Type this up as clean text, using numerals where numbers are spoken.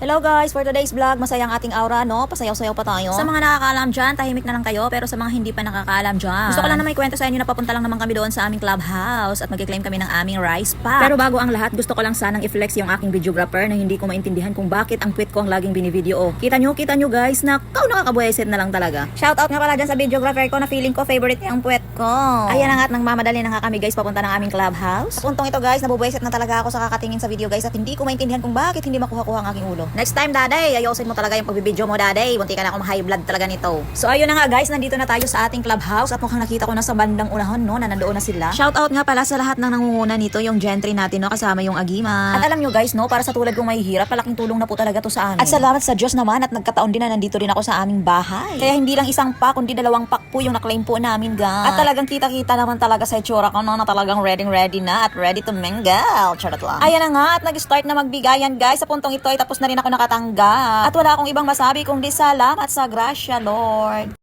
Hello guys, for today's vlog, masayang ating aura, no? Pasayaw-sayaw pa tayo. Sa mga nakakaalam dyan, tahimik na lang kayo, pero sa mga hindi pa nakakaalam dyan, gusto ko lang na may kwento sa inyo na papunta lang naman kami doon sa aming clubhouse at mag-claim kami ng aming rice pack. Pero bago ang lahat, gusto ko lang sanang i-flex yung aking videographer na hindi ko maintindihan kung bakit ang tweet ko ang laging binivideo. Kita nyo guys, na nakakabuesit na lang talaga. Shoutout nga pala dyan sa videographer ko na feeling ko favorite niya ang puwet ko. Ayan na nga at nang mamadali na nga kami guys papunta ng aming clubhouse. Sa puntong ito guys, nabubuesit na talaga ako sa kakatingin sa video guys at hindi ko maintindihan kung bakit hindi makuha-kuha ang aking ulo. Next time, daday, ayusin mo talaga yung pagbibideo mo, daday. Bunti ka na akong high blood talaga nito. So, ayun na nga guys, nandito na tayo sa ating clubhouse at mukhang nakita ko na sa bandang unahan, no, na nandoon na sila. Shoutout nga pala sa lahat ng nangunguna nito, yung gentry natin, no, kasama yung Agima. At alam nyo guys, no, para sa tulad kong mahihirap, malaking tulong na po talaga to sa amin. At salamat sa Diyos naman at nagkataon din na nandito rin ako sa aming bahay. Kaya hindi lang isang pack, kundi 2 pack po yung na-claim po namin, guys. At talagang kita-kita naman talaga sa itsura ko, no, na talagang ready na at ready to mingle. Charot lang. Ayan na nga at nag-start na magbigayan guys. Sa puntong ito ay tapos na rin ako nakatanggap. At wala akong ibang masabi kundi salamat sa grasya, Lord.